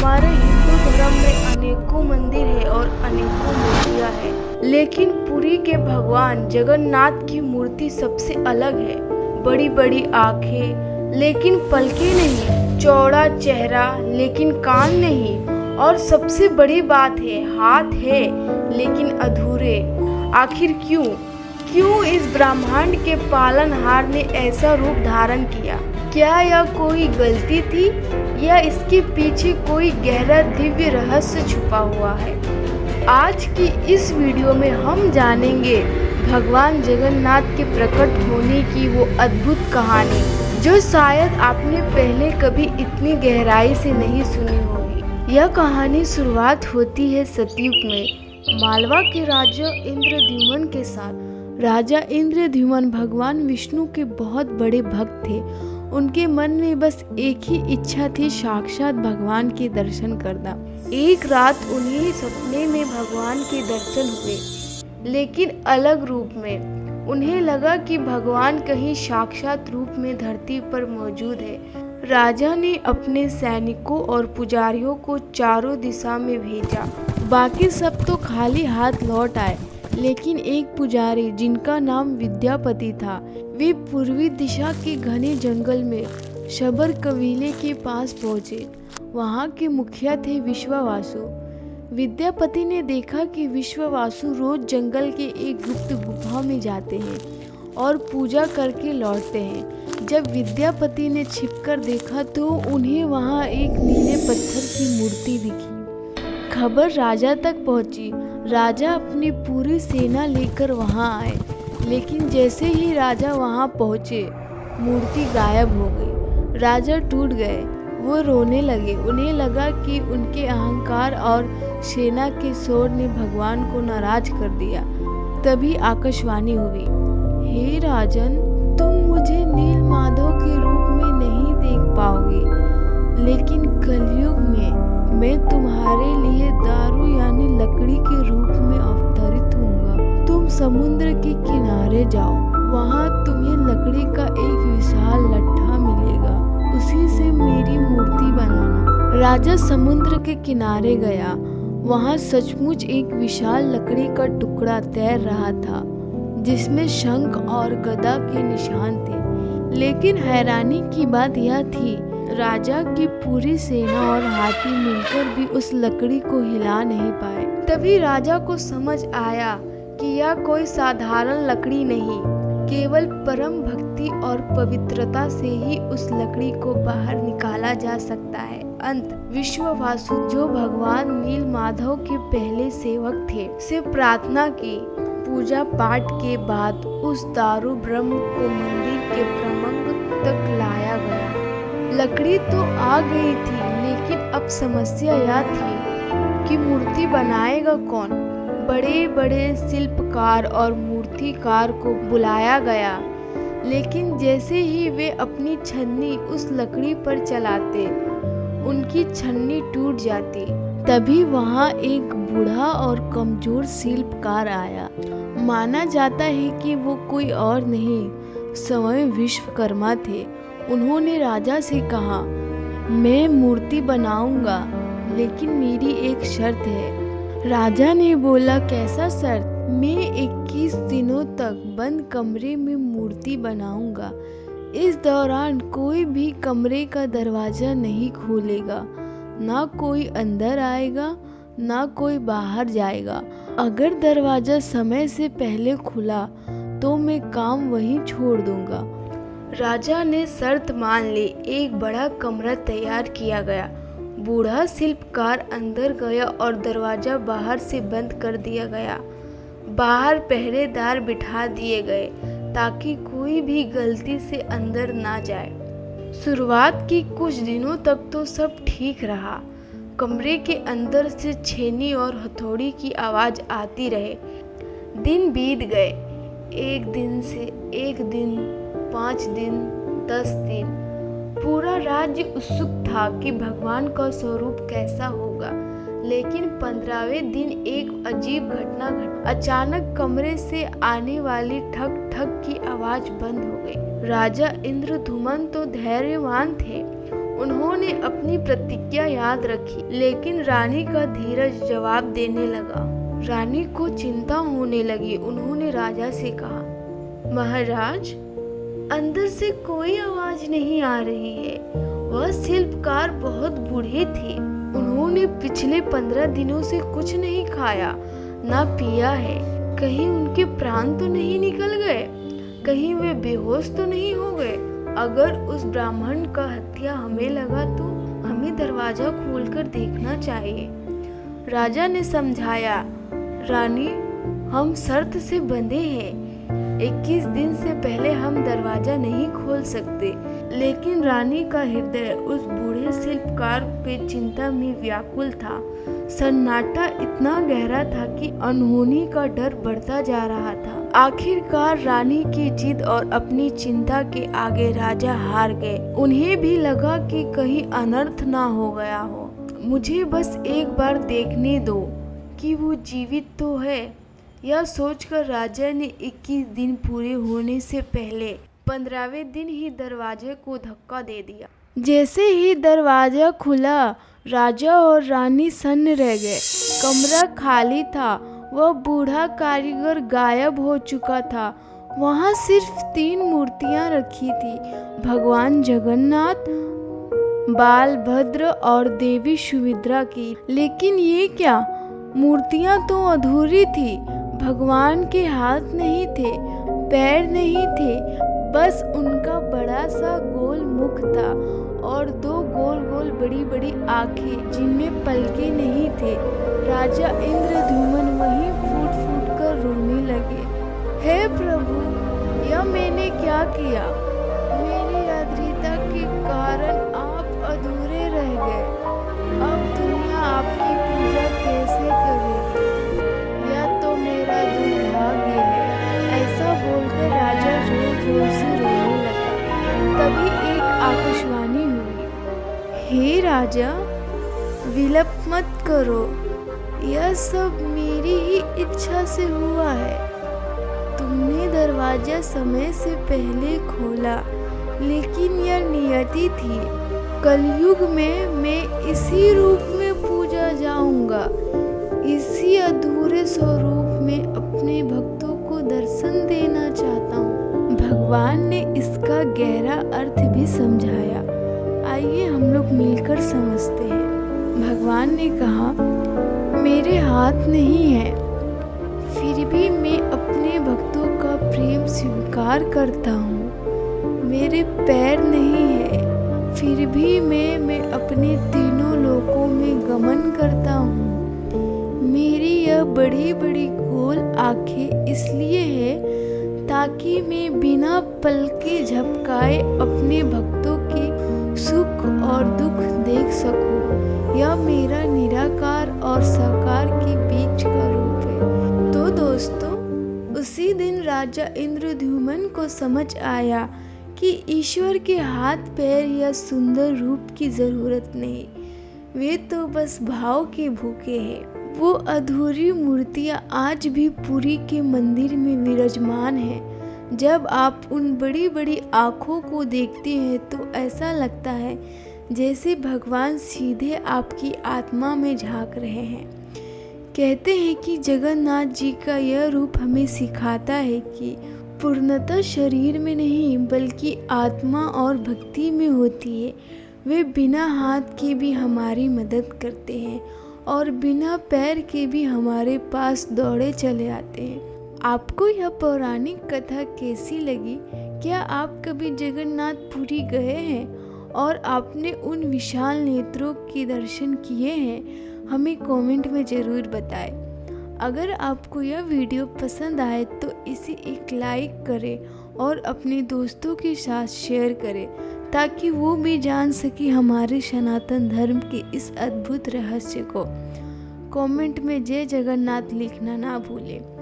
हमारे हिंदू धर्म में अनेकों मंदिर है और अनेकों मूर्तियां हैं, लेकिन पुरी के भगवान जगन्नाथ की मूर्ति सबसे अलग है। बड़ी बड़ी आंखें लेकिन पलकें नहीं, चौड़ा चेहरा लेकिन कान नहीं, और सबसे बड़ी बात है हाथ है लेकिन अधूरे। आखिर क्यों क्यों इस ब्रह्मांड के पालनहार ने ऐसा रूप धारण किया? क्या यह कोई गलती थी या इसके पीछे कोई गहरा दिव्य रहस्य छुपा हुआ है? आज की इस वीडियो में हम जानेंगे भगवान जगन्नाथ के प्रकट होने की वो अद्भुत कहानी, जो शायद आपने पहले कभी इतनी गहराई से नहीं सुनी होगी। यह कहानी शुरुआत होती है सतयुग में, मालवा के राजा इंद्रद्युम्न के साथ। राजा इंद्रद्युम्न भगवान विष्णु के बहुत बड़े भक्त थे। उनके मन में बस एक ही इच्छा थी, साक्षात भगवान के दर्शन करना। एक रात उन्हें सपने में भगवान के दर्शन हुए, लेकिन अलग रूप में। उन्हें लगा कि भगवान कहीं साक्षात रूप में धरती पर मौजूद है। राजा ने अपने सैनिकों और पुजारियों को चारों दिशा में भेजा। बाकी सब तो खाली हाथ लौट आए, लेकिन एक पुजारी जिनका नाम विद्यापति था, वे पूर्वी दिशा के घने जंगल में शबर कबीले के पास पहुंचे। वहां के मुखिया थे विश्वावासु। विद्यापति ने देखा कि विश्वावासु रोज जंगल के एक गुप्त गुफा में जाते हैं और पूजा करके लौटते हैं। जब विद्यापति ने छिपकर देखा तो उन्हें वहां एक नीले पत्थर की मूर्ति दिखी। खबर राजा तक पहुंची। राजा अपनी पूरी सेना लेकर वहां आए, लेकिन जैसे ही राजा वहां पहुंचे, मूर्ति गायब हो गई। राजा टूट गए, वो रोने लगे। उन्हें लगा कि उनके अहंकार और सेना के शोर ने भगवान को नाराज कर दिया। तभी आकाशवाणी हुई, हे राजन, तुम मुझे नील माधव के रूप में नहीं देख पाओगे, लेकिन कलयुग में मैं तुम्हारे लिए दारू यानी लकड़ी के रूप में अवतरित होऊंगा। तुम समुद्र के किनारे जाओ, वहां तुम्हें लकड़ी का एक विशाल लट्ठा मिलेगा, उसी से मेरी मूर्ति बनाना। राजा समुद्र के किनारे गया। वहां सचमुच एक विशाल लकड़ी का टुकड़ा तैर रहा था, जिसमें शंख और गदा के निशान थे। लेकिन हैरानी की बात यह थी, राजा की पूरी सेना और हाथी मिलकर भी उस लकड़ी को हिला नहीं पाए। तभी राजा को समझ आया कि यह कोई साधारण लकड़ी नहीं, केवल परम भक्ति और पवित्रता से ही उस लकड़ी को बाहर निकाला जा सकता है। अंत विश्वावासु, जो भगवान नील माधव के पहले सेवक थे, से प्रार्थना की। पूजा पाठ के बाद उस दारू ब्रह्म को मंदिर के प्रमंग तक लाया गया। लकड़ी तो आ गई थी, लेकिन अब समस्या यह थी कि मूर्ति बनाएगा कौन? बड़े बड़े शिल्पकार और मूर्तिकार को बुलाया गया, लेकिन जैसे ही वे अपनी छन्नी उस लकड़ी पर चलाते, उनकी छन्नी टूट जाती। तभी वहां एक बूढ़ा और कमजोर शिल्पकार आया। माना जाता है कि वो कोई और नहीं, स्वयं विश्वकर्मा थे। उन्होंने राजा से कहा, मैं मूर्ति बनाऊंगा, लेकिन मेरी एक शर्त है। राजा ने बोला, कैसा शर्त? मैं 21 दिनों तक बंद कमरे में मूर्ति बनाऊंगा। इस दौरान कोई भी कमरे का दरवाजा नहीं खोलेगा, ना कोई अंदर आएगा, ना कोई बाहर जाएगा। अगर दरवाजा समय से पहले खुला तो मैं काम वहीं छोड़ दूंगा। राजा ने शर्त मान ली। एक बड़ा कमरा तैयार किया गया। बूढ़ा शिल्पकार अंदर गया और दरवाजा बाहर से बंद कर दिया गया। बाहर पहरेदार बिठा दिए गए ताकि कोई भी गलती से अंदर ना जाए। शुरुआत की कुछ दिनों तक तो सब ठीक रहा। कमरे के अंदर से छेनी और हथौड़ी की आवाज आती रहे। दिन बीत गए, एक दिन से एक दिन, 5 दिन, 10 दिन। पूरा राज्य उत्सुक था कि भगवान का स्वरूप कैसा होगा। लेकिन 15वें दिन एक अजीब घटना घटी। अचानक कमरे से आने वाली ठक ठक की आवाज बंद हो गई। राजा इंद्रद्युम्न तो धैर्यवान थे। उन्होंने अपनी प्रतिज्ञा याद रखी, लेकिन रानी का धीरज जवाब देने लगा। रानी को चिंता होने लगी। उन्होंने राजा से कहा, महाराज, अंदर से कोई आवाज नहीं आ रही है। वह शिल्पकार बहुत बूढ़े थे। उन्होंने पिछले 15 दिनों से कुछ नहीं खाया ना पिया है। कहीं उनके प्राण तो नहीं निकल गए? कहीं वे बेहोश तो नहीं हो गए? अगर उस ब्राह्मण का हत्या हमें लगा तो हमें दरवाजा खोलकर देखना चाहिए। राजा ने समझाया, रानी, हम शर्त से बंधे हैं। 21 दिन से पहले हम दरवाजा नहीं खोल सकते। लेकिन रानी का हृदय उस बूढ़े शिल्पकार के चिंता में व्याकुल था। सन्नाटा इतना गहरा था कि अनहोनी का डर बढ़ता जा रहा था। आखिरकार रानी की जिद और अपनी चिंता के आगे राजा हार गए। उन्हें भी लगा कि कहीं अनर्थ ना हो गया हो। मुझे बस एक बार देखने दो कि वो जीवित तो है। यह सोचकर राजा ने 21 दिन पूरे होने से पहले 15वें दिन ही दरवाजे को धक्का दे दिया। जैसे ही दरवाजा खुला, राजा और रानी सन्न रह गए। कमरा खाली था। वह बूढ़ा कारीगर गायब हो चुका था। वहाँ सिर्फ 3 मूर्तियाँ रखी थी, भगवान जगन्नाथ, बालभद्र और देवी सुभद्रा की। लेकिन ये क्या, मूर्तियाँ तो अधूरी थी। भगवान के हाथ नहीं थे, पैर नहीं थे, बस उनका बड़ा सा गोल मुख था और 2 गोल गोल बड़ी बड़ी आंखें जिनमें पलके नहीं थे। राजा इंद्रद्युम्न वहीं फूट फूट कर रोने लगे। हे प्रभु, यह मैंने क्या किया? मेरी अधीरता के कारण आप अधूरे रह गए। अब दुनिया आपकी पूजा कैसे करेगी? यह तो मेरा दुर्भाग्य है। ऐसा बोलकर राजा जोर जोर से रोने लगा। तभी एक आकाशवाणी हुई, हे राजा, विलप मत करो। यह सब मेरी ही इच्छा से हुआ है। तुमने दरवाजा समय से पहले खोला, लेकिन यह नियति थी। कलयुग में मैं इसी रूप में पूजा जाऊंगा। इसी अधूरे स्वरूप में अपने भक्तों को दर्शन देना चाहता हूँ। भगवान ने इसका गहरा अर्थ भी समझाया। आइए हम लोग मिलकर समझते हैं। भगवान ने कहा, मेरे हाथ नहीं है, फिर भी मैं अपने भक्तों का प्रेम स्वीकार करता हूँ। मेरे पैर नहीं है, फिर भी मैं अपने तीनों लोकों में गमन करता हूँ। मेरी यह बड़ी बड़ी गोल आंखें इसलिए है ताकि मैं बिना पलके झपकाए अपने भक्तों के सुख और दुख देख सकूं। यह मेरा निराकार और साकार के बीच का रूप है। तो दोस्तों, उसी दिन राजा इंद्रद्युम्न को समझ आया कि ईश्वर के हाथ पैर या सुंदर रूप की जरूरत नहीं, वे तो बस भाव के भूखे हैं। वो अधूरी मूर्तियाँ आज भी पुरी के मंदिर में विराजमान हैं। जब आप उन बड़ी बड़ी आँखों को देखते हैं तो ऐसा लगता है जैसे भगवान सीधे आपकी आत्मा में झांक रहे हैं। कहते हैं कि जगन्नाथ जी का यह रूप हमें सिखाता है कि पूर्णतः शरीर में नहीं बल्कि आत्मा और भक्ति में होती है। वे बिना हाथ के भी हमारी मदद करते हैं और बिना पैर के भी हमारे पास दौड़े चले आते हैं। आपको यह पौराणिक कथा कैसी लगी? क्या आप कभी जगन्नाथपुरी गए हैं और आपने उन विशाल नेत्रों के दर्शन किए हैं? हमें कमेंट में ज़रूर बताएं। अगर आपको यह वीडियो पसंद आए तो इसे एक लाइक करें और अपने दोस्तों के साथ शेयर करें ताकि वो भी जान सके हमारे सनातन धर्म के इस अद्भुत रहस्य को। कमेंट में जय जगन्नाथ लिखना ना भूलें।